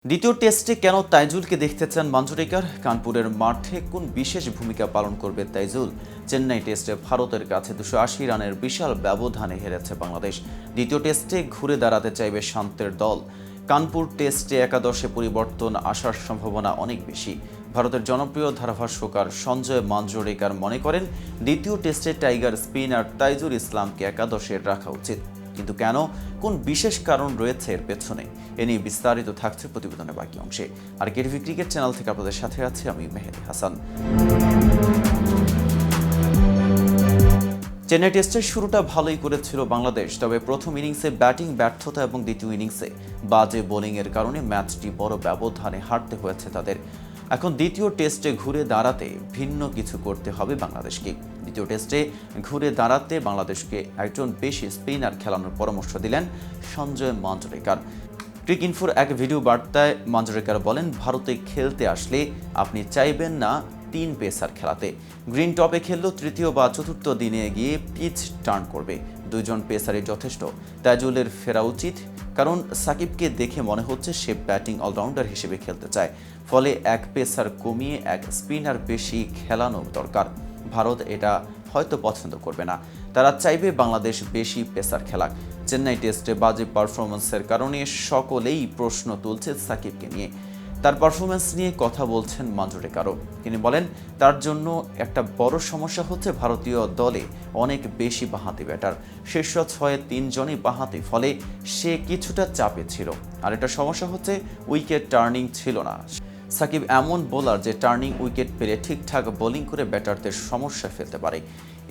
দ্বিতীয় টেস্টে কেন তাইজুলকে দেখতে চান মাঞ্জরেকার? কানপুরের মাঠে কোন বিশেষ ভূমিকা পালন করবে তাইজুল? চেন্নাই টেস্টে ভারতের কাছে 280 রানের বিশাল ব্যবধানে হেরেছে বাংলাদেশ। দ্বিতীয় টেস্টে ঘুরে দাঁড়াতে চাইবে শান্তের দল। কানপুর টেস্টে একাদশে পরিবর্তন আসার সম্ভাবনা অনেক বেশি। ভারতের জনপ্রিয় ধারাভাষ্যকার সঞ্জয় মাঞ্জরেকার মনে করেন, দ্বিতীয় টেস্টে টাইগার স্পিনার তাইজুল ইসলামকে একাদশে রাখা উচিত। কিন্তু কেন, কোন বিশেষ কারণ রয়েছে এর পেছনে, এ নিয়ে বিস্তারিত থাকছে প্রতিবেদনের বাকি অংশে। আর কেটিভি ক্রিকেট চ্যানেল থেকে আপনাদের সাথে আছে আমি মেহেদি হাসান। চেন্নাই টেস্টের শুরুটা ভালোই করেছিল বাংলাদেশ, তবে প্রথম ইনিংসে ব্যাটিং ব্যর্থতা এবং দ্বিতীয় ইনিংসে বাজে বোলিংয়ের কারণে ম্যাচটি বড় ব্যবধানে হারতে হয়েছে তাদের। এখন দ্বিতীয় টেস্টে ঘুরে দাঁড়াতে ভিন্ন কিছু করতে হবে বাংলাদেশকে। দ্বিতীয় টেস্টে ঘুরে দাঁড়াতে বাংলাদেশকে একজন বেশি স্পিনার খেলানোর পরামর্শ দিলেন সঞ্জয় মাঞ্জরেকার। ক্রিকইনফোর এক ভিডিও বার্তায় মাঞ্জরেকার বলেন, ভারতে খেলতে আসলে আপনি চাইবেন না 3 পেসার খেলাতে। গ্রিন টপে খেললেও তৃতীয় বা চতুর্থ দিনে গিয়ে পিচ টার্ন করবে। 2 জন পেসারই যথেষ্ট। তাইজুলের ফেরা উচিত, কারণ সাকিবকে দেখে মনে হচ্ছে সে ব্যাটিং অলরাউন্ডার হিসেবে খেলতে চায়। ফলে এক পেসার কমিয়ে এক স্পিনার বেশি খেলানো দরকার। ভারত এটা হয়তো পছন্দ করবে না, তারা চাইবে বাংলাদেশ বেশি পেসার খেলাক। চেন্নাই টেস্টে বাজে পারফরমেন্সের কারণে সকলেই প্রশ্ন তুলছে সাকিবকে নিয়ে। তার পারফরমেন্স নিয়ে কথা বলছেন মাঞ্জরেকারও। তিনি বলেন, তার জন্য একটা বড় সমস্যা হচ্ছে ভারতীয় দলে অনেক বেশি বাঁহাতি ব্যাটার। শীর্ষ 6-এ 3 জনই বাঁহাতি, ফলে সে কিছুটা চাপে ছিল। আর একটা সমস্যা হচ্ছে উইকেট টার্নিং ছিল না। সাকিব এমন বোলার যে টার্নিং উইকেট পেলে ঠিকঠাক বোলিং করে ব্যাটারদের সমস্যা ফেলতে পারে।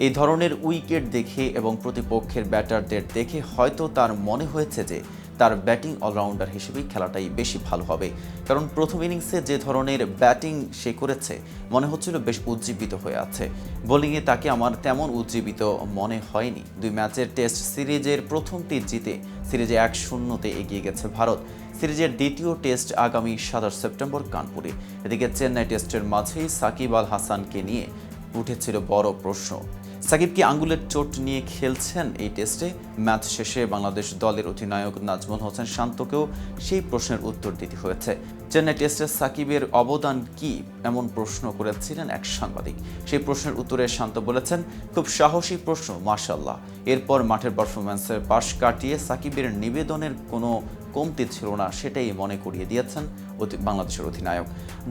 এই ধরনের উইকেট দেখে এবং প্রতিপক্ষের ব্যাটারদের দেখে হয়তো তার মনে হয়েছে যে তার ব্যাটিং অলরাউন্ডার হিসেবেই খেলাটাই বেশি ভালো হবে। কারণ প্রথম ইনিংসে যে ধরনের ব্যাটিং সে করেছে মনে হচ্ছিল বেশ উজ্জীবিত হয়ে আছে। বোলিংয়ে তাকে আমার তেমন উজ্জীবিত মনে হয়নি। 2 ম্যাচের টেস্ট সিরিজের প্রথমটি জিতে সিরিজে 1-0-তে এগিয়ে গেছে ভারত। সিরিজের দ্বিতীয় টেস্ট আগামী 27 সেপ্টেম্বর কানপুরে। এদিকে চেন্নাই টেস্টের মাঝেই সাকিব আল হাসানকে নিয়ে উঠেছিল বড় প্রশ্ন। সাকিব কি আঙ্গুলের চোট নিয়ে খেলছেন এই টেস্টে? ম্যাচ শেষে বাংলাদেশ দলের অধিনায়ক নাজমুল হোসেন শান্তকেও সেই প্রশ্নের উত্তর দিতে হয়েছে। চেন্নাই টেস্টে সাকিবের অবদান কি, এমন প্রশ্ন করেছিলেন এক সাংবাদিক। সেই প্রশ্নের উত্তরে শান্ত বলেছেন, খুব সাহসী প্রশ্ন, মাশাআল্লাহ। এরপর মাঠের পারফরম্যান্সের পাশ কাটিয়ে সাকিবের নিবেদনের কোনো কমতি ছিল না, সেটাই মনে করিয়ে দিয়েছেন বাংলাদেশের অধিনায়ক।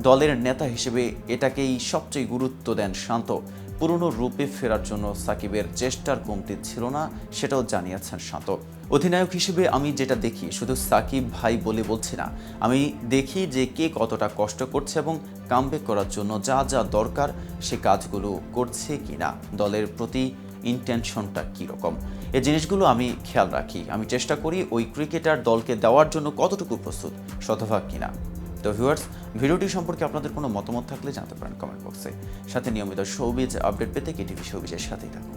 দলের নেতা হিসেবে এটাকেই সবচেয়ে গুরুত্ব দেন শান্ত। পুরনো রূপে ফেরার জন্য সাকিবের চেষ্টার কমতি ছিল না, সেটাও জানিয়েছেন শান্ত। অধিনায়ক হিসেবে আমি যেটা দেখি, শুধু সাকিব ভাই বলে বলছি না, আমি দেখি যে কে কতটা কষ্ট করছে এবং কামব্যাক করার জন্য যা যা দরকার সে কাজগুলো করছে কিনা, দলের প্রতি ইন্টেনশনটা কীরকম, এই জিনিসগুলো আমি খেয়াল রাখি। আমি চেষ্টা করি ওই ক্রিকেটার দলকে দেওয়ার জন্য কতটুকু প্রস্তুত, শতভাগ কিনা। তো ভিউয়ার্স, ভিডিওটি সম্পর্কে আপনাদের কোনো মতামত থাকলে জানাতে পারেন কমেন্ট বক্সে। সাথে নিয়মিত শোবিজ আপডেট পেতে কেটিভি শোবিজের সাথেই থাকুন।